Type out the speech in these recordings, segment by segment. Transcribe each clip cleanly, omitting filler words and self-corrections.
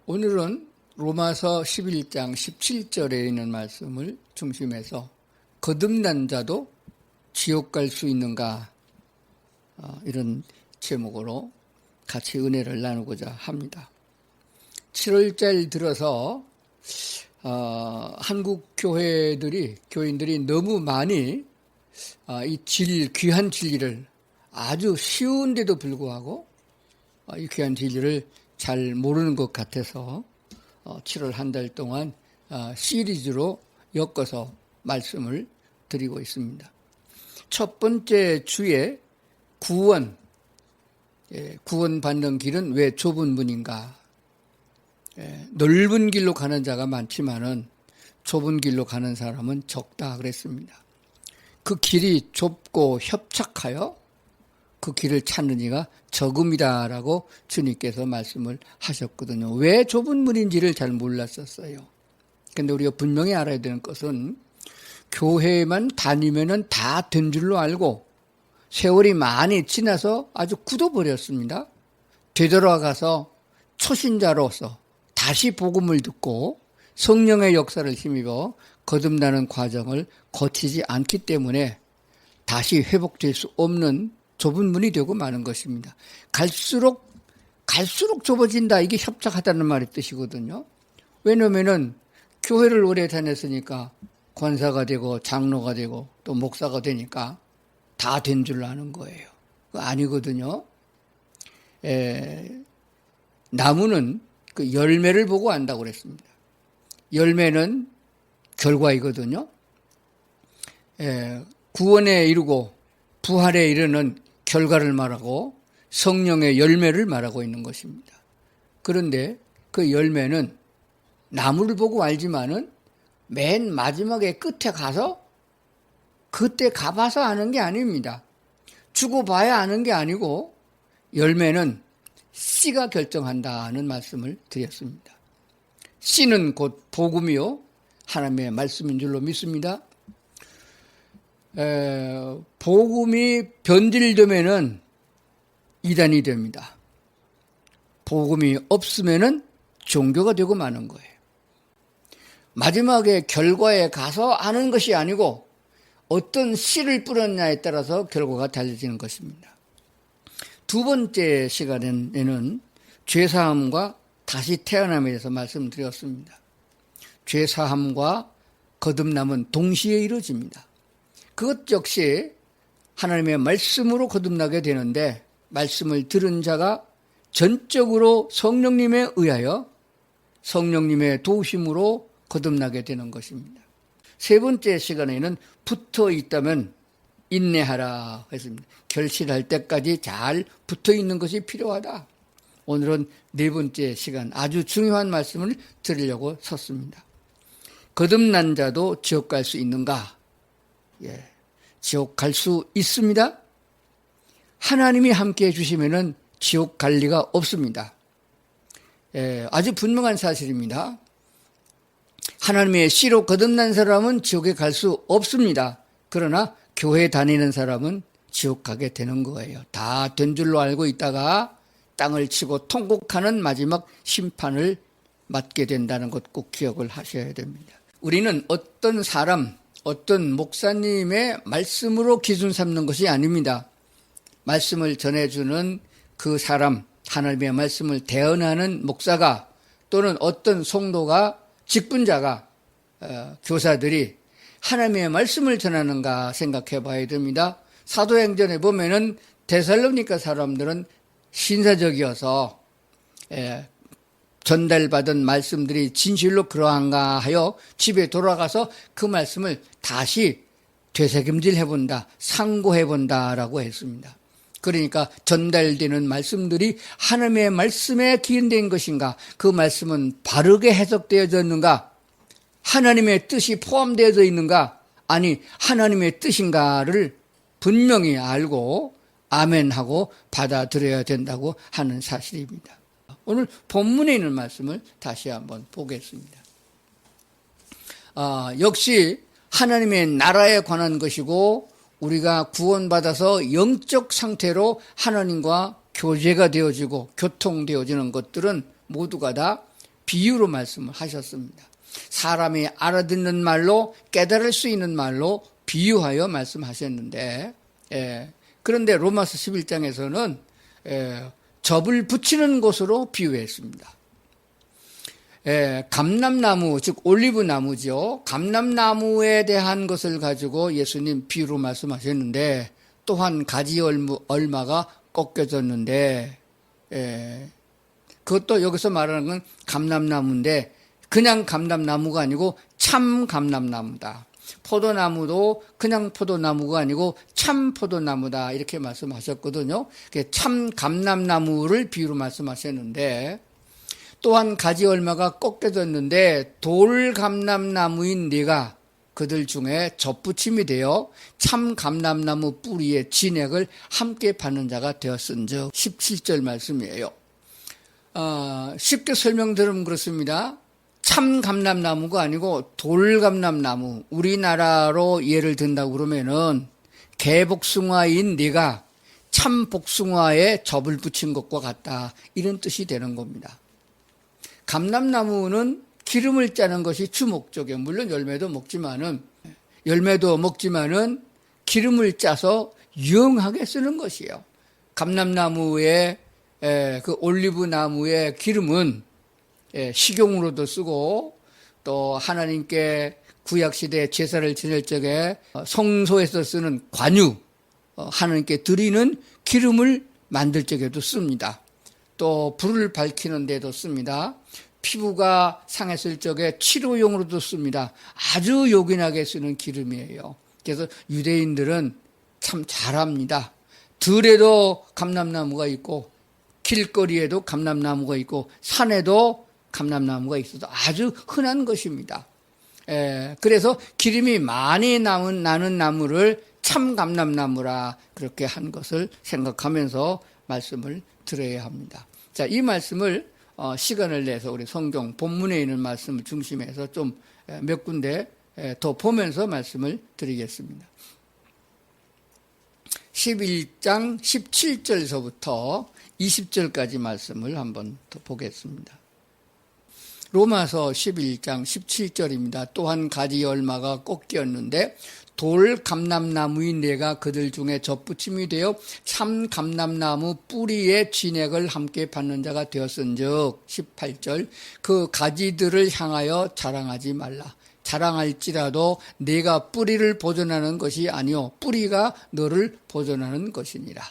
오늘은 로마서 11장 17절에 있는 말씀을 중심해서 거듭난 자도 지옥 갈 수 있는가, 이런 제목으로 같이 은혜를 나누고자 합니다. 7월달 들어서 한국 교인들이 너무 많이 이 귀한 진리를, 아주 쉬운데도 불구하고 이 귀한 진리를 잘 모르는 것 같아서 7월 한 달 동안 시리즈로 엮어서 말씀을 드리고 있습니다. 첫 번째 주에 구원받는 길은 왜 좁은 문인가? 넓은 길로 가는 자가 많지만은 좁은 길로 가는 사람은 적다 그랬습니다. 그 길이 좁고 협착하여 그 길을 찾는 이가 적음이다라고 주님께서 말씀을 하셨거든요. 왜 좁은 문인지를 잘 몰랐었어요. 그런데 우리가 분명히 알아야 되는 것은 교회만 다니면은 다 된 줄로 알고 세월이 많이 지나서 아주 굳어버렸습니다. 되돌아가서 초신자로서 다시 복음을 듣고 성령의 역사를 힘입어 거듭나는 과정을 거치지 않기 때문에 다시 회복될 수 없는 좁은 문이 되고 마는 것입니다. 갈수록 좁아진다. 이게 협착하다는 말의 뜻이거든요. 왜냐면은 교회를 오래 다녔으니까 권사가 되고 장로가 되고 또 목사가 되니까 다 된 줄 아는 거예요. 그거 아니거든요. 나무는 그 열매를 보고 안다고 그랬습니다. 열매는 결과이거든요. 구원에 이르고 부활에 이르는 결과를 말하고 성령의 열매를 말하고 있는 것입니다. 그런데 그 열매는 나무를 보고 알지만은 맨 마지막에 끝에 가서 그때 가봐서 아는 게 아닙니다. 주고 봐야 아는 게 아니고 열매는 씨가 결정한다는 말씀을 드렸습니다. 씨는 곧 복음이요 하나님의 말씀인 줄로 믿습니다. 복음이 변질되면은 이단이 됩니다. 복음이 없으면은 종교가 되고 마는 거예요. 마지막에 결과에 가서 아는 것이 아니고 어떤 씨를 뿌렸냐에 따라서 결과가 달라지는 것입니다. 두 번째 시간에는 죄사함과 다시 태어남에 대해서 말씀드렸습니다. 죄사함과 거듭남은 동시에 이루어집니다. 그것 역시 하나님의 말씀으로 거듭나게 되는데 말씀을 들은 자가 전적으로 성령님에 의하여 성령님의 도우심으로 거듭나게 되는 것입니다. 세 번째 시간에는 붙어 있다면 인내하라 했습니다. 결실할 때까지 잘 붙어 있는 것이 필요하다. 오늘은 네 번째 시간 아주 중요한 말씀을 드리려고 섰습니다. 거듭난 자도 지옥 갈 수 있는가? 지옥 갈 수 있습니다. 하나님이 함께 해주시면은 지옥 갈 리가 없습니다. 아주 분명한 사실입니다. 하나님의 씨로 거듭난 사람은 지옥에 갈 수 없습니다. 그러나 교회 다니는 사람은 지옥 가게 되는 거예요. 다 된 줄로 알고 있다가 땅을 치고 통곡하는 마지막 심판을 맞게 된다는 것 꼭 기억을 하셔야 됩니다. 우리는 어떤 사람, 어떤 목사님의 말씀으로 기준 삼는 것이 아닙니다. 말씀을 전해주는 그 사람, 하나님의 말씀을 대언하는 목사가 또는 어떤 성도가, 직분자가, 교사들이 하나님의 말씀을 전하는가 생각해 봐야 됩니다. 사도행전에 보면은 데살로니가 사람들은 신사적이어서 전달받은 말씀들이 진실로 그러한가 하여 집에 돌아가서 그 말씀을 다시 되새김질해본다, 상고해본다라고 했습니다. 그러니까 전달되는 말씀들이 하나님의 말씀에 기인된 것인가, 그 말씀은 바르게 해석되어졌는가, 하나님의 뜻이 포함되어져 있는가, 아니 하나님의 뜻인가를 분명히 알고 아멘하고 받아들여야 된다고 하는 사실입니다. 오늘 본문에 있는 말씀을 다시 한번 보겠습니다. 역시 하나님의 나라에 관한 것이고 우리가 구원받아서 영적 상태로 하나님과 교제가 되어지고 교통되어지는 것들은 모두가 다 비유로 말씀을 하셨습니다. 사람이 알아듣는 말로 깨달을 수 있는 말로 비유하여 말씀하셨는데, 그런데 로마서 11장에서는 접을 붙이는 것으로 비유했습니다. 감람나무, 즉 올리브나무죠. 감람나무에 대한 것을 가지고 예수님 비유로 말씀하셨는데, 또한 가지 얼마가 꺾여졌는데, 그것도 여기서 말하는 건 감람나무인데 그냥 감람나무가 아니고 참 감람나무다. 포도나무도 그냥 포도나무가 아니고 참 포도나무다, 이렇게 말씀하셨거든요. 참 감람나무를 비유로 말씀하셨는데, 또한 가지 얼마가 꺾여졌는데 돌 감람나무인 네가 그들 중에 접붙임이 되어 참 감람나무 뿌리의 진액을 함께 받는 자가 되었은즉. 17절 말씀이에요. 쉽게 설명드리면 그렇습니다. 참 감람나무가 아니고 돌 감람나무, 우리나라로 예를 든다고 그러면은 개복숭아인 네가 참 복숭아에 접을 붙인 것과 같다, 이런 뜻이 되는 겁니다. 감람나무는 기름을 짜는 것이 주 목적이에요. 물론 열매도 먹지만은 기름을 짜서 유용하게 쓰는 것이에요. 감람나무의 그 올리브 나무의 기름은 식용으로도 쓰고, 또 하나님께 구약시대 제사를 지낼 적에 성소에서 쓰는 관유, 하나님께 드리는 기름을 만들 적에도 씁니다. 또 불을 밝히는 데도 씁니다. 피부가 상했을 적에 치료용으로도 씁니다. 아주 요긴하게 쓰는 기름이에요. 그래서 유대인들은 참 잘합니다. 들에도 감람나무가 있고 길거리에도 감람나무가 있고 산에도 감람나무가 있어도 아주 흔한 것입니다. 그래서 기름이 많이 나는 나무를 참 감람나무라 그렇게 한 것을 생각하면서 말씀을 드려야 합니다. 자, 이 말씀을 시간을 내서 우리 성경 본문에 있는 말씀을 중심해서 좀 몇 군데 더 보면서 말씀을 드리겠습니다. 11장 17절에서부터 20절까지 말씀을 한번 더 보겠습니다. 로마서 11장 17절입니다. 또한 가지 얼마가 꺾였는데 돌 감람나무인 내가 그들 중에 접붙임이 되어 참 감람나무 뿌리의 진액을 함께 받는 자가 되었은즉. 18절 그 가지들을 향하여 자랑하지 말라. 자랑할지라도 내가 뿌리를 보존하는 것이 아니요 뿌리가 너를 보존하는 것이니라.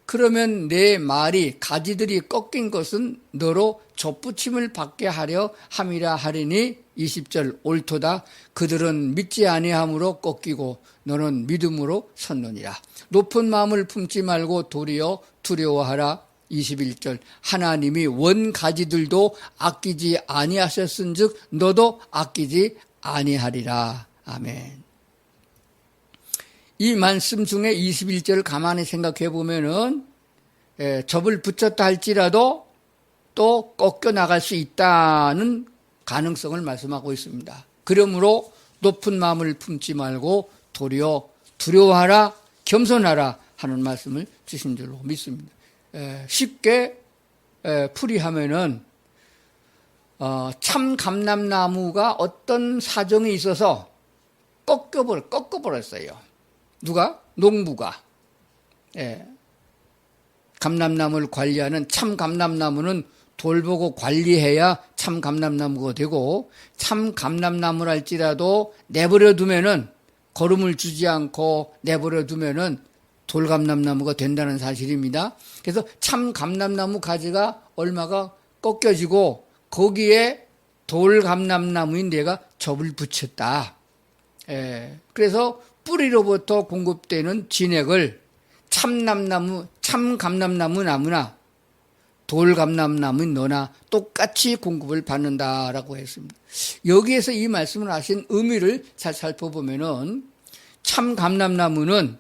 그러면 내 말이 가지들이 꺾인 것은 너로 접붙임을 받게 하려 함이라 하리니. 20절 옳도다. 그들은 믿지 아니함으로 꺾이고 너는 믿음으로 섰느니라. 높은 마음을 품지 말고 도리어 두려워하라. 21절 하나님이 원 가지들도 아끼지 아니하셨은즉 너도 아끼지 아니하리라. 아멘. 이 말씀 중에 21절을 가만히 생각해 보면은 접을 붙였다 할지라도 또 꺾여 나갈 수 있다는 가능성을 말씀하고 있습니다. 그러므로 높은 마음을 품지 말고 도리어 두려워하라, 겸손하라 하는 말씀을 주신 줄로 믿습니다. 쉽게 풀이하면은 참 감람나무가 어떤 사정이 있어서 꺾어버렸어요. 누가? 농부가. 감람나무를 관리하는 참 감람나무는 돌보고 관리해야 참 감람나무가 되고, 참 감람나무를 할지라도 내버려 두면은, 거름을 주지 않고 내버려 두면은 돌감람나무가 된다는 사실입니다. 그래서 참 감람나무 가지가 얼마가 꺾여지고 거기에 돌감람나무인 내가 접을 붙였다. 그래서 뿌리로부터 공급되는 진액을 참 감람나무 나무나 돌감람나무인 너나 똑같이 공급을 받는다라고 했습니다. 여기에서 이 말씀을 하신 의미를 잘 살펴보면은 참 감람나무는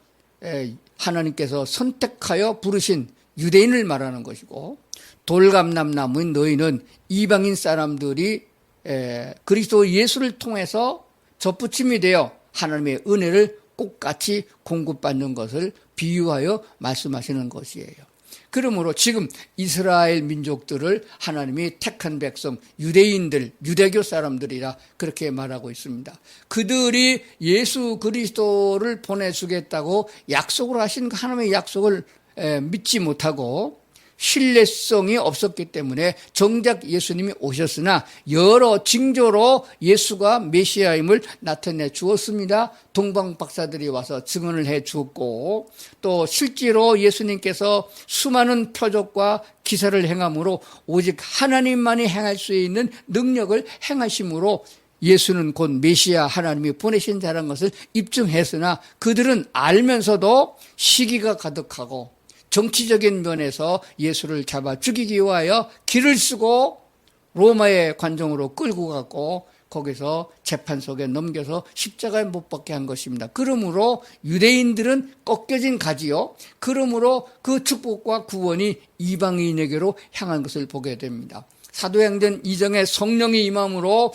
하나님께서 선택하여 부르신 유대인을 말하는 것이고, 돌감람나무인 너희는 이방인 사람들이 그리스도 예수를 통해서 접붙임이 되어 하나님의 은혜를 똑같이 공급받는 것을 비유하여 말씀하시는 것이에요. 그러므로 지금 이스라엘 민족들을 하나님이 택한 백성, 유대인들, 유대교 사람들이라 그렇게 말하고 있습니다. 그들이 예수 그리스도를 보내주겠다고 약속을 하신 하나님의 약속을 믿지 못하고 신뢰성이 없었기 때문에 정작 예수님이 오셨으나 여러 징조로 예수가 메시아임을 나타내 주었습니다. 동방 박사들이 와서 증언을 해 주었고, 또 실제로 예수님께서 수많은 표적과 기사를 행함으로 오직 하나님만이 행할 수 있는 능력을 행하심으로 예수는 곧 메시아, 하나님이 보내신 자라는 것을 입증했으나 그들은 알면서도 시기가 가득하고 정치적인 면에서 예수를 잡아 죽이기 위하여 길을 쓰고 로마의 관정으로 끌고 갔고 거기서 재판석에 넘겨서 십자가에 못 박게 한 것입니다. 그러므로 유대인들은 꺾여진 가지요. 그러므로 그 축복과 구원이 이방인에게로 향한 것을 보게 됩니다. 사도행전 2장에 성령이 임함으로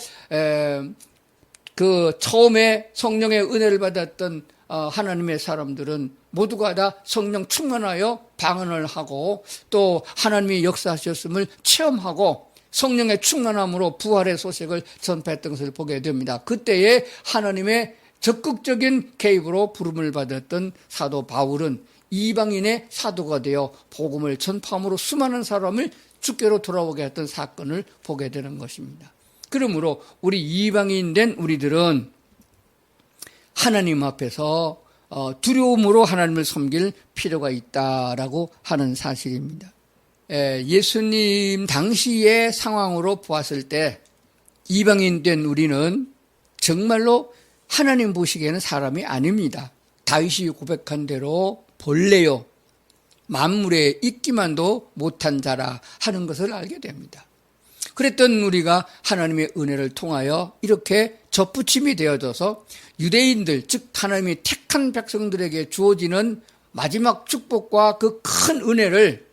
그 처음에 성령의 은혜를 받았던 하나님의 사람들은 모두가 다 성령 충만하여 방언을 하고 또 하나님이 역사하셨음을 체험하고 성령의 충만함으로 부활의 소식을 전파했던 것을 보게 됩니다. 그때에 하나님의 적극적인 개입으로 부름을 받았던 사도 바울은 이방인의 사도가 되어 복음을 전파함으로 수많은 사람을 주께로 돌아오게 했던 사건을 보게 되는 것입니다. 그러므로 우리 이방인 된 우리들은 하나님 앞에서 두려움으로 하나님을 섬길 필요가 있다라고 하는 사실입니다. 예수님 당시의 상황으로 보았을 때 이방인 된 우리는 정말로 하나님 보시기에는 사람이 아닙니다. 다윗이 고백한 대로 벌레요 만물에 있기만도 못한 자라 하는 것을 알게 됩니다. 그랬던 우리가 하나님의 은혜를 통하여 이렇게 접붙임이 되어져서 유대인들, 즉 하나님이 택한 백성들에게 주어지는 마지막 축복과 그 큰 은혜를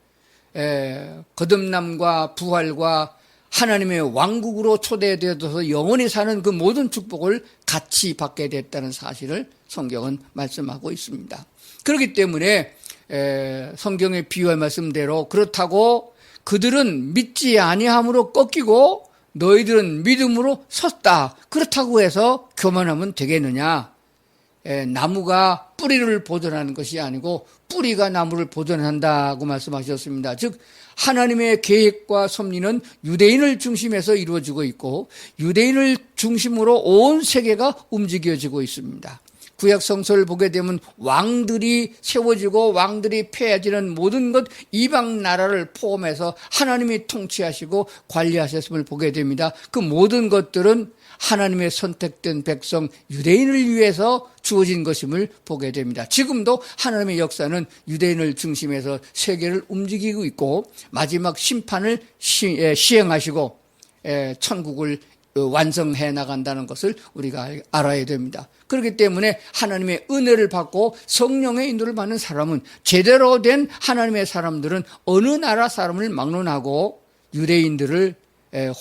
거듭남과 부활과 하나님의 왕국으로 초대되어서 영원히 사는 그 모든 축복을 같이 받게 됐다는 사실을 성경은 말씀하고 있습니다. 그렇기 때문에 성경의 비유의 말씀대로 그렇다고 그들은 믿지 아니함으로 꺾이고 너희들은 믿음으로 섰다. 그렇다고 해서 교만하면 되겠느냐? 나무가 뿌리를 보존하는 것이 아니고 뿌리가 나무를 보존한다고 말씀하셨습니다. 즉 하나님의 계획과 섭리는 유대인을 중심에서 이루어지고 있고 유대인을 중심으로 온 세계가 움직여지고 있습니다. 구약 성서를 보게 되면 왕들이 세워지고 왕들이 폐해지는 모든 것 이방 나라를 포함해서 하나님이 통치하시고 관리하셨음을 보게 됩니다. 그 모든 것들은 하나님의 선택된 백성 유대인을 위해서 주어진 것임을 보게 됩니다. 지금도 하나님의 역사는 유대인을 중심해서 세계를 움직이고 있고 마지막 심판을 시행하시고 천국을 완성해 나간다는 것을 우리가 알아야 됩니다. 그렇기 때문에 하나님의 은혜를 받고 성령의 인도를 받는 사람은 제대로 된 하나님의 사람들은 어느 나라 사람을 막론하고 유대인들을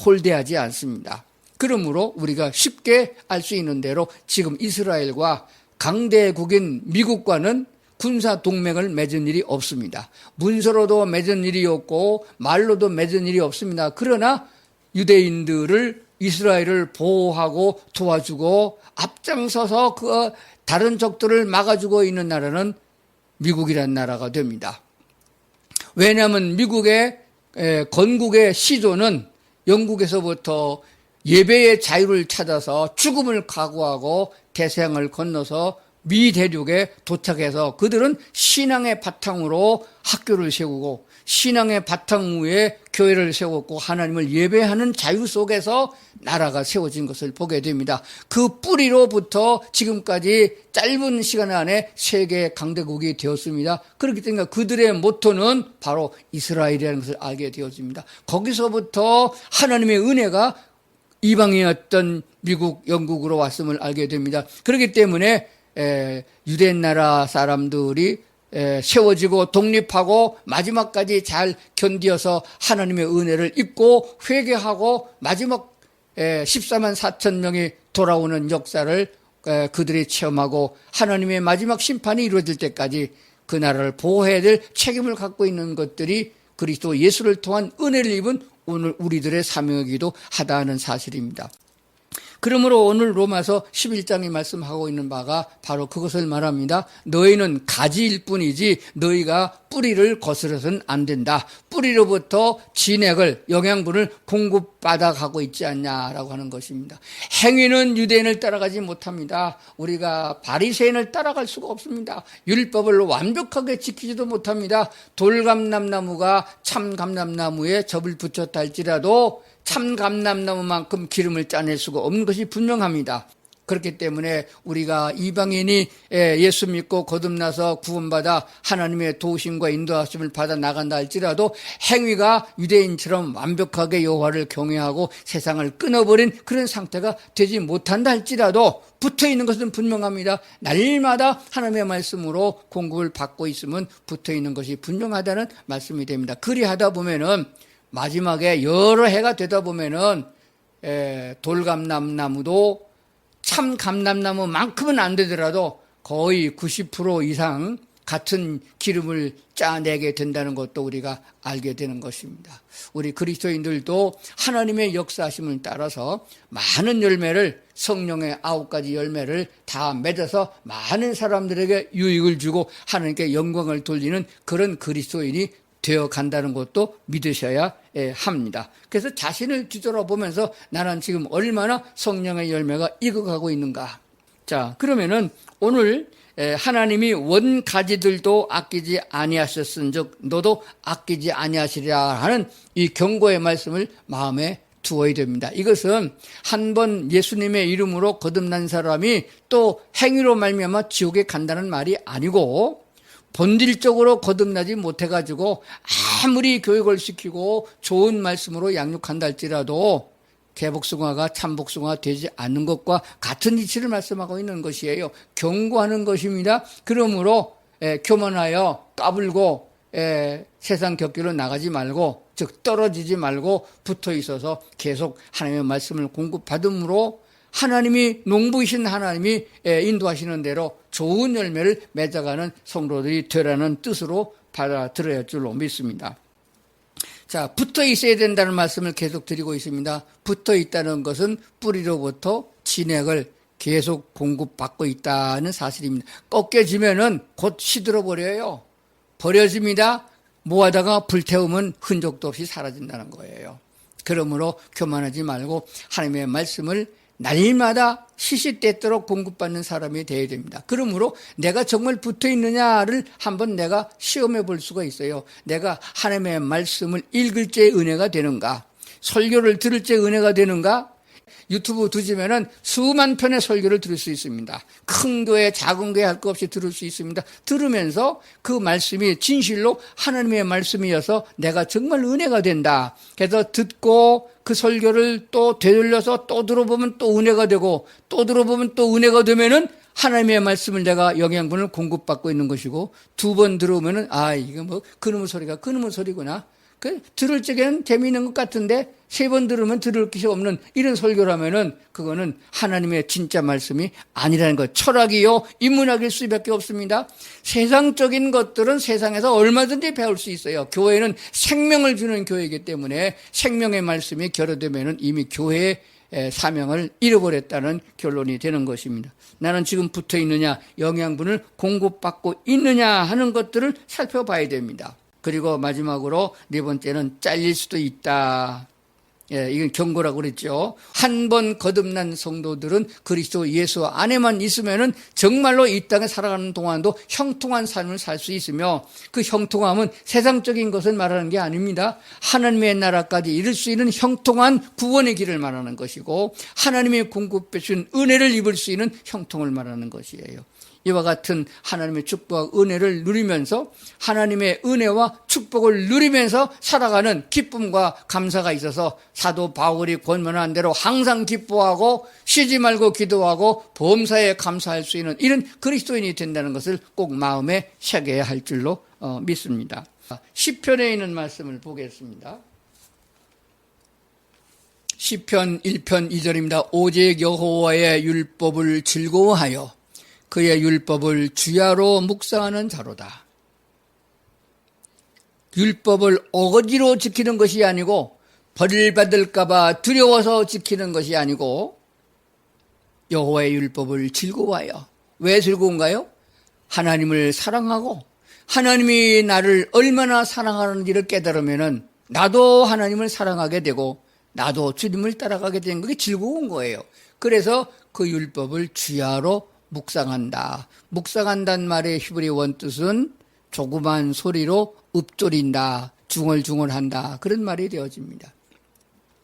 홀대하지 않습니다. 그러므로 우리가 쉽게 알 수 있는 대로 지금 이스라엘과 강대국인 미국과는 군사 동맹을 맺은 일이 없습니다. 문서로도 맺은 일이 없고 말로도 맺은 일이 없습니다. 그러나 유대인들을 이스라엘을 보호하고 도와주고 앞장서서 그 다른 적들을 막아주고 있는 나라는 미국이라는 나라가 됩니다. 왜냐하면 미국의 건국의 시조는 영국에서부터 예배의 자유를 찾아서 죽음을 각오하고 대서양을 건너서 미 대륙에 도착해서 그들은 신앙의 바탕으로 학교를 세우고 신앙의 바탕 위에 교회를 세웠고 하나님을 예배하는 자유 속에서 나라가 세워진 것을 보게 됩니다. 그 뿌리로부터 지금까지 짧은 시간 안에 세계 강대국이 되었습니다. 그렇기 때문에 그들의 모토는 바로 이스라엘이라는 것을 알게 되었습니다. 거기서부터 하나님의 은혜가 이방이었던 미국, 영국으로 왔음을 알게 됩니다. 그렇기 때문에 유대 나라 사람들이 세워지고 독립하고 마지막까지 잘 견디어서 하나님의 은혜를 입고 회개하고 마지막 14만 4천 명이 돌아오는 역사를 그들이 체험하고 하나님의 마지막 심판이 이루어질 때까지 그 나라를 보호해야 될 책임을 갖고 있는 것들이 그리스도 예수를 통한 은혜를 입은 오늘 우리들의 사명이기도 하다는 사실입니다. 그러므로 오늘 로마서 11장이 말씀하고 있는 바가 바로 그것을 말합니다. 너희는 가지일 뿐이지 너희가 뿌리를 거스려서는 안 된다. 뿌리로부터 진액을, 영양분을 공급받아 가고 있지 않냐라고 하는 것입니다. 행위는 유대인을 따라가지 못합니다. 우리가 바리새인을 따라갈 수가 없습니다. 율법을 완벽하게 지키지도 못합니다. 돌감람나무가 참감람나무에 접을 붙였다 할지라도 참감람나무만큼 기름을 짜낼 수가 없는 것이 분명합니다. 그렇기 때문에 우리가 이방인이 예수 믿고 거듭나서 구원받아 하나님의 도우심과 인도하심을 받아 나간다 할지라도 행위가 유대인처럼 완벽하게 여호와를 경외하고 세상을 끊어버린 그런 상태가 되지 못한다 할지라도 붙어있는 것은 분명합니다. 날마다 하나님의 말씀으로 공급을 받고 있으면 붙어있는 것이 분명하다는 말씀이 됩니다. 그리하다 보면은 마지막에 여러 해가 되다 보면은 돌감람나무도 참 감람나무만큼은 안 되더라도 거의 90% 이상 같은 기름을 짜내게 된다는 것도 우리가 알게 되는 것입니다. 우리 그리스도인들도 하나님의 역사하심을 따라서 많은 열매를, 성령의 9가지 열매를 다 맺어서 많은 사람들에게 유익을 주고 하나님께 영광을 돌리는 그런 그리스도인이 되어 간다는 것도 믿으셔야 합니다. 그래서 자신을 뒤돌아보면서 나는 지금 얼마나 성령의 열매가 익어가고 있는가. 자, 그러면은 오늘 하나님이 원가지들도 아끼지 아니하셨은즉 너도 아끼지 아니하시리라 하는 이 경고의 말씀을 마음에 두어야 됩니다. 이것은 한 번 예수님의 이름으로 거듭난 사람이 또 행위로 말미암아 지옥에 간다는 말이 아니고 본질적으로 거듭나지 못해가지고 아무리 교육을 시키고 좋은 말씀으로 양육한다 할지라도 개복숭아가 참복숭아가 되지 않는 것과 같은 이치를 말씀하고 있는 것이에요. 경고하는 것입니다. 그러므로 교만하여 까불고 세상 곁길로 나가지 말고, 즉 떨어지지 말고 붙어 있어서 계속 하나님의 말씀을 공급받음으로 하나님이, 농부이신 하나님이 인도하시는 대로 좋은 열매를 맺어가는 성도들이 되라는 뜻으로 받아들여야 할 줄로 믿습니다. 자, 붙어 있어야 된다는 말씀을 계속 드리고 있습니다. 붙어 있다는 것은 뿌리로부터 진액을 계속 공급받고 있다는 사실입니다. 꺾여지면은 곧 시들어버려요. 버려집니다. 모아다가 불태우면 흔적도 없이 사라진다는 거예요. 그러므로 교만하지 말고 하나님의 말씀을 날마다 시시때때로 공급받는 사람이 되어야 됩니다. 그러므로 내가 정말 붙어 있느냐를 한번 내가 시험해 볼 수가 있어요. 내가 하나님의 말씀을 읽을 때 은혜가 되는가? 설교를 들을 때 은혜가 되는가? 유튜브 뒤지면은 수만 편의 설교를 들을 수 있습니다. 큰 교회, 작은 교회 할 것 없이 들을 수 있습니다. 들으면서 그 말씀이 진실로 하나님의 말씀이어서 내가 정말 은혜가 된다. 그래서 듣고 그 설교를 또 되돌려서 또 들어보면 또 은혜가 되고 또 들어보면 또 은혜가 되면은 하나님의 말씀을 내가 영양분을 공급받고 있는 것이고, 두 번 들어오면은 이거 뭐 그놈의 소리가 그놈의 소리구나. 들을 적에는 재미있는 것 같은데 세 번 들으면 들을 것이 없는 이런 설교라면은 그거는 하나님의 진짜 말씀이 아니라는 것. 철학이요 인문학일 수밖에 없습니다. 세상적인 것들은 세상에서 얼마든지 배울 수 있어요. 교회는 생명을 주는 교회이기 때문에 생명의 말씀이 결여되면은 이미 교회의 사명을 잃어버렸다는 결론이 되는 것입니다. 나는 지금 붙어 있느냐, 영양분을 공급받고 있느냐 하는 것들을 살펴봐야 됩니다. 그리고 마지막으로 네 번째는 잘릴 수도 있다. 이건 경고라고 그랬죠. 한 번 거듭난 성도들은 그리스도 예수 안에만 있으면은 정말로 이 땅에 살아가는 동안도 형통한 삶을 살 수 있으며, 그 형통함은 세상적인 것을 말하는 게 아닙니다. 하나님의 나라까지 이룰 수 있는 형통한 구원의 길을 말하는 것이고, 하나님이 공급해 준 은혜를 입을 수 있는 형통을 말하는 것이에요. 이와 같은 하나님의 축복과 은혜를 누리면서 하나님의 은혜와 축복을 누리면서 살아가는 기쁨과 감사가 있어서 사도 바울이 권면한 대로 항상 기뻐하고 쉬지 말고 기도하고 범사에 감사할 수 있는 이런 그리스도인이 된다는 것을 꼭 마음에 새겨야 할 줄로 믿습니다. 시편에 있는 말씀을 보겠습니다. 시편 1편 2절입니다. 오직 여호와의 율법을 즐거워하여 그의 율법을 주야로 묵상하는 자로다. 율법을 억지로 지키는 것이 아니고 벌을 받을까봐 두려워서 지키는 것이 아니고 여호와의 율법을 즐거워하여. 왜 즐거운가요? 하나님을 사랑하고 하나님이 나를 얼마나 사랑하는지를 깨달으면은 나도 하나님을 사랑하게 되고 나도 주님을 따라가게 되는 그게 즐거운 거예요. 그래서 그 율법을 주야로 묵상한다. 묵상한다는 말의 히브리 원뜻은 조그만 소리로 읊조린다, 중얼중얼한다, 그런 말이 되어집니다.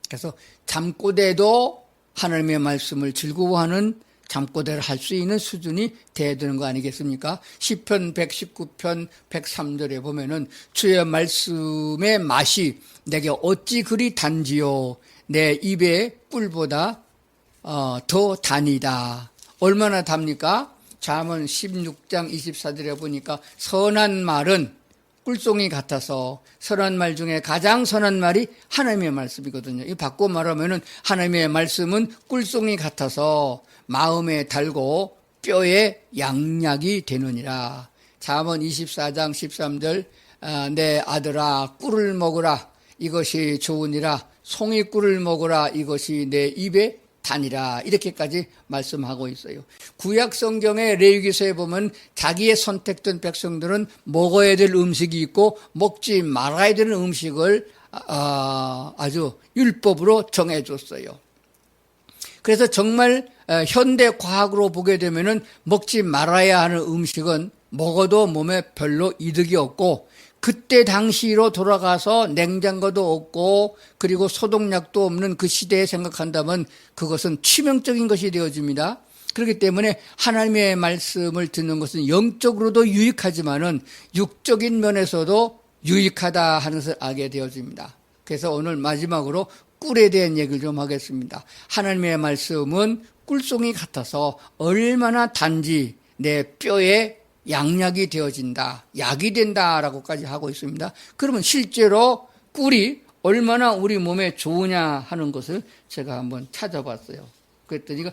그래서 잠꼬대도 하나님의 말씀을 즐거워하는 잠꼬대를 할 수 있는 수준이 돼야 되는 거 아니겠습니까? 시편 119편 103절에 보면은 주의 말씀의 맛이 내게 어찌 그리 단지요, 내 입에 꿀보다 더 단이다. 얼마나 답니까? 잠언 16장 24절에 보니까 선한 말은 꿀송이 같아서, 선한 말 중에 가장 선한 말이 하나님의 말씀이거든요. 이 바꿔 말하면은 하나님의 말씀은 꿀송이 같아서 마음에 달고 뼈에 양약이 되느니라. 잠언 24장 13절 내 아들아 꿀을 먹으라, 이것이 좋으니라. 송이꿀을 먹으라, 이것이 내 입에 단이라. 이렇게까지 말씀하고 있어요. 구약 성경의 레위기서에 보면 자기의 선택된 백성들은 먹어야 될 음식이 있고 먹지 말아야 되는 음식을 아주 율법으로 정해줬어요. 그래서 정말 현대 과학으로 보게 되면은 먹지 말아야 하는 음식은 먹어도 몸에 별로 이득이 없고, 그때 당시로 돌아가서 냉장고도 없고 그리고 소독약도 없는 그 시대에 생각한다면 그것은 치명적인 것이 되어집니다. 그렇기 때문에 하나님의 말씀을 듣는 것은 영적으로도 유익하지만은 육적인 면에서도 유익하다 하는 것을 알게 되어집니다. 그래서 오늘 마지막으로 꿀에 대한 얘기를 좀 하겠습니다. 하나님의 말씀은 꿀송이 같아서 얼마나 단지 내 뼈에 양약이 되어진다, 약이 된다라고까지 하고 있습니다. 그러면 실제로 꿀이 얼마나 우리 몸에 좋으냐 하는 것을 제가 한번 찾아봤어요. 그랬더니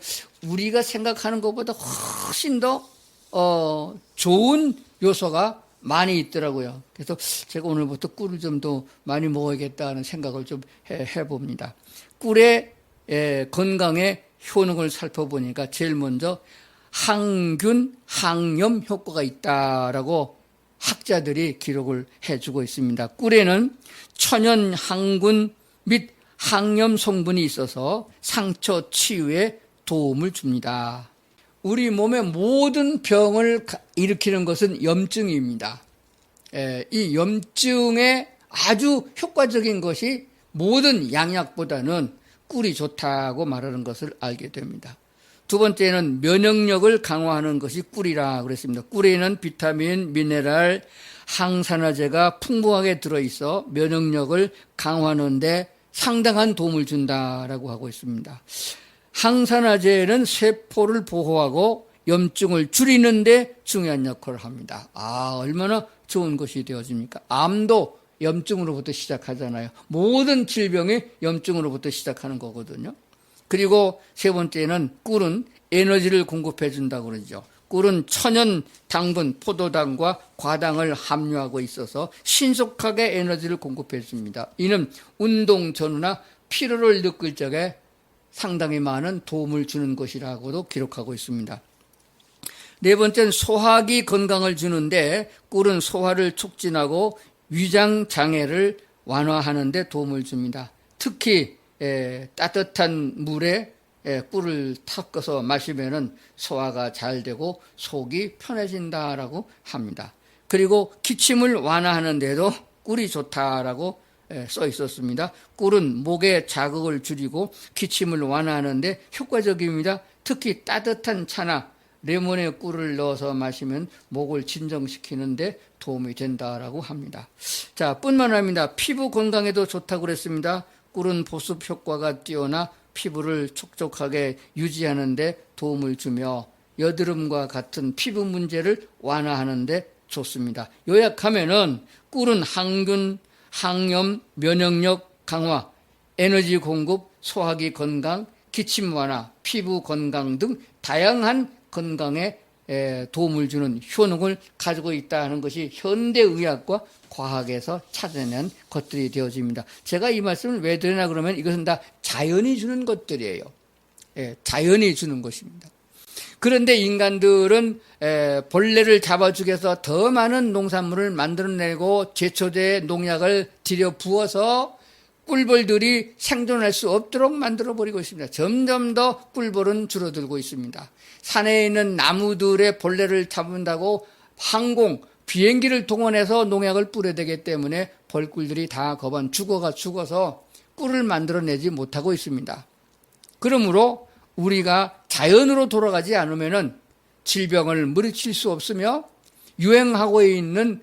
우리가 생각하는 것보다 훨씬 더 좋은 요소가 많이 있더라고요. 그래서 제가 오늘부터 꿀을 좀 더 많이 먹어야겠다는 생각을 좀 해봅니다. 꿀의 건강의 효능을 살펴보니까 제일 먼저 항균, 항염 효과가 있다라고 학자들이 기록을 해주고 있습니다. 꿀에는 천연 항균 및 항염 성분이 있어서 상처 치유에 도움을 줍니다. 우리 몸의 모든 병을 일으키는 것은 염증입니다. 이 염증에 아주 효과적인 것이 모든 양약보다는 꿀이 좋다고 말하는 것을 알게 됩니다. 두 번째는 면역력을 강화하는 것이 꿀이라 그랬습니다. 꿀에는 비타민, 미네랄, 항산화제가 풍부하게 들어있어 면역력을 강화하는 데 상당한 도움을 준다라고 하고 있습니다. 항산화제는 세포를 보호하고 염증을 줄이는 데 중요한 역할을 합니다. 얼마나 좋은 것이 되어집니까? 암도 염증으로부터 시작하잖아요. 모든 질병이 염증으로부터 시작하는 거거든요. 그리고 세 번째는 꿀은 에너지를 공급해 준다고 그러죠. 꿀은 천연 당분, 포도당과 과당을 함유하고 있어서 신속하게 에너지를 공급해 줍니다. 이는 운동 전후나 피로를 느낄 적에 상당히 많은 도움을 주는 것이라고도 기록하고 있습니다. 네 번째는 소화기 건강을 주는데 꿀은 소화를 촉진하고 위장 장애를 완화하는 데 도움을 줍니다. 특히 따뜻한 물에 꿀을 섞어서 마시면은 소화가 잘 되고 속이 편해진다라고 합니다. 그리고 기침을 완화하는 데도 꿀이 좋다라고 써 있었습니다. 꿀은 목의 자극을 줄이고 기침을 완화하는 데 효과적입니다. 특히 따뜻한 차나 레몬에 꿀을 넣어서 마시면 목을 진정시키는 데 도움이 된다라고 합니다. 자, 뿐만 아니라 피부 건강에도 좋다고 그랬습니다. 꿀은 보습 효과가 뛰어나 피부를 촉촉하게 유지하는 데 도움을 주며 여드름과 같은 피부 문제를 완화하는 데 좋습니다. 요약하면은 꿀은 항균, 항염, 면역력 강화, 에너지 공급, 소화기 건강, 기침 완화, 피부 건강 등 다양한 건강에 도움을 주는 효능을 가지고 있다는 것이 현대의학과 과학에서 찾아낸 것들이 되어집니다. 제가 이 말씀을 왜 드리나 그러면 이것은 다 자연이 주는 것들이에요. 자연이 주는 것입니다. 그런데 인간들은 벌레를 잡아 죽여서 더 많은 농산물을 만들어내고 제초제 농약을 들여 부어서 꿀벌들이 생존할 수 없도록 만들어버리고 있습니다. 점점 더 꿀벌은 줄어들고 있습니다. 산에 있는 나무들의 벌레를 잡는다고 항공, 비행기를 동원해서 농약을 뿌려대기 때문에 벌꿀들이 다 거반 죽어서 꿀을 만들어내지 못하고 있습니다. 그러므로 우리가 자연으로 돌아가지 않으면은 질병을 물리칠 수 없으며 유행하고 있는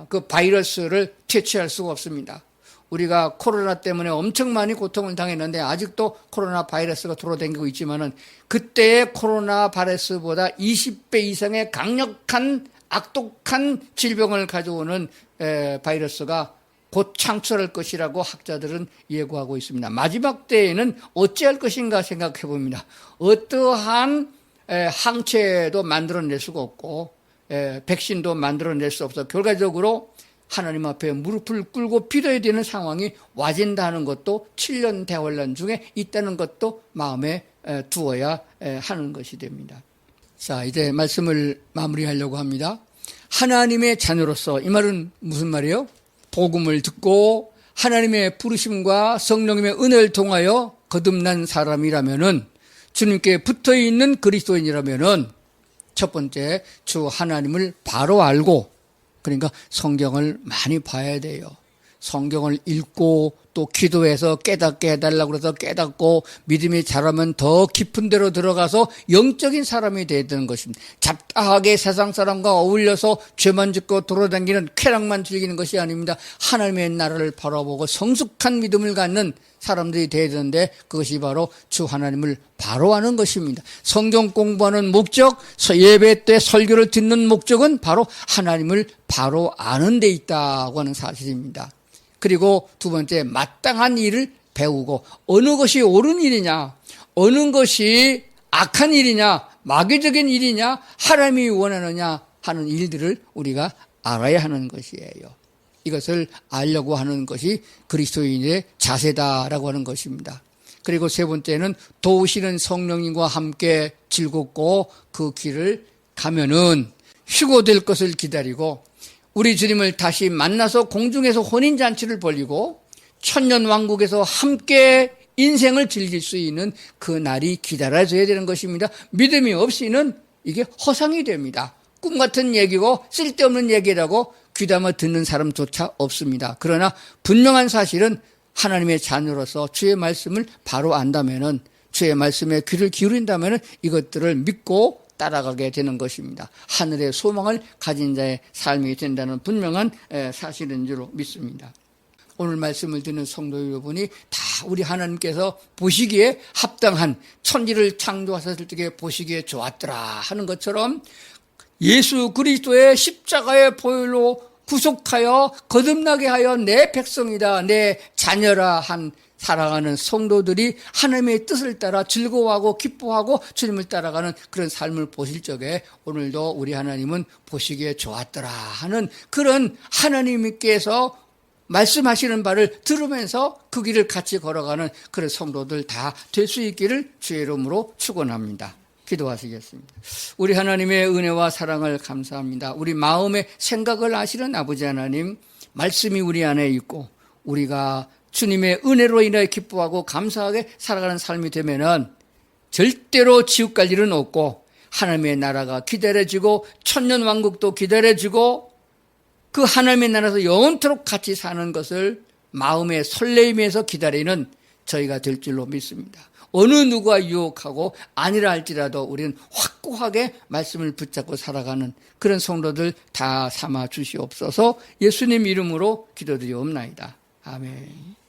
그 바이러스를 퇴치할 수가 없습니다. 우리가 코로나 때문에 엄청 많이 고통을 당했는데 아직도 코로나 바이러스가 돌아다니고 있지만은 그때의 코로나 바이러스보다 20배 이상의 강력한 악독한 질병을 가져오는 바이러스가 곧 창출할 것이라고 학자들은 예고하고 있습니다. 마지막 때에는 어찌할 것인가 생각해 봅니다. 어떠한 항체도 만들어낼 수가 없고 백신도 만들어낼 수 없어 결과적으로 하나님 앞에 무릎을 꿇고 빌어야 되는 상황이 와진다는 것도 7년 대환란 중에 있다는 것도 마음에 두어야 하는 것이 됩니다. 자, 이제 말씀을 마무리하려고 합니다. 하나님의 자녀로서 이 말은 무슨 말이에요? 복음을 듣고 하나님의 부르심과 성령님의 은혜를 통하여 거듭난 사람이라면은 주님께 붙어있는 그리스도인이라면은 첫 번째 주 하나님을 바로 알고 그러니까 성경을 많이 봐야 돼요. 성경을 읽고 또 기도해서 깨닫게 해달라고 그래서 깨닫고 믿음이 자라면 더 깊은 데로 들어가서 영적인 사람이 되어야 되는 것입니다. 잡다하게 세상 사람과 어울려서 죄만 짓고 돌아다니는 쾌락만 즐기는 것이 아닙니다. 하나님의 나라를 바라보고 성숙한 믿음을 갖는 사람들이 되어야 되는데 그것이 바로 주 하나님을 바로 아는 것입니다. 성경 공부하는 목적, 예배 때 설교를 듣는 목적은 바로 하나님을 바로 아는 데 있다고 하는 사실입니다. 그리고 두 번째, 마땅한 일을 배우고 어느 것이 옳은 일이냐, 어느 것이 악한 일이냐, 마귀적인 일이냐, 하나님이 원하느냐 하는 일들을 우리가 알아야 하는 것이에요. 이것을 알려고 하는 것이 그리스도인의 자세다라고 하는 것입니다. 그리고 세 번째는 도우시는 성령님과 함께 즐겁고 그 길을 가면은 휴고될 것을 기다리고 우리 주님을 다시 만나서 공중에서 혼인잔치를 벌이고 천년왕국에서 함께 인생을 즐길 수 있는 그 날이 기다려져야 되는 것입니다. 믿음이 없이는 이게 허상이 됩니다. 꿈 같은 얘기고 쓸데없는 얘기라고 귀담아 듣는 사람조차 없습니다. 그러나 분명한 사실은 하나님의 자녀로서 주의 말씀을 바로 안다면은 주의 말씀에 귀를 기울인다면은 이것들을 믿고 따라가게 되는 것입니다. 하늘의 소망을 가진 자의 삶이 된다는 분명한 사실인 줄 믿습니다. 오늘 말씀을 듣는 성도 여러분이 다 우리 하나님께서 보시기에 합당한 천지를 창조하셨을 때 보시기에 좋았더라 하는 것처럼 예수 그리스도의 십자가의 보혈로 구속하여 거듭나게 하여 내 백성이다, 내 자녀라 한 사랑하는 성도들이 하나님의 뜻을 따라 즐거워하고 기뻐하고 주님을 따라가는 그런 삶을 보실 적에 오늘도 우리 하나님은 보시기에 좋았더라 하는 그런 하나님께서 말씀하시는 바를 들으면서 그 길을 같이 걸어가는 그런 성도들 다 될 수 있기를 주의 이름으로 축원합니다. 기도하시겠습니다. 우리 하나님의 은혜와 사랑을 감사합니다. 우리 마음의 생각을 아시는 아버지 하나님, 말씀이 우리 안에 있고 우리가 주님의 은혜로 인하여 기뻐하고 감사하게 살아가는 삶이 되면은 절대로 지옥 갈 일은 없고 하나님의 나라가 기다려지고 천년왕국도 기다려지고 그 하나님의 나라에서 영원토록 같이 사는 것을 마음의 설레임에서 기다리는 저희가 될 줄로 믿습니다. 어느 누가 유혹하고 아니라 할지라도 우리는 확고하게 말씀을 붙잡고 살아가는 그런 성도들 다 삼아 주시옵소서. 예수님 이름으로 기도드리옵나이다. 아멘.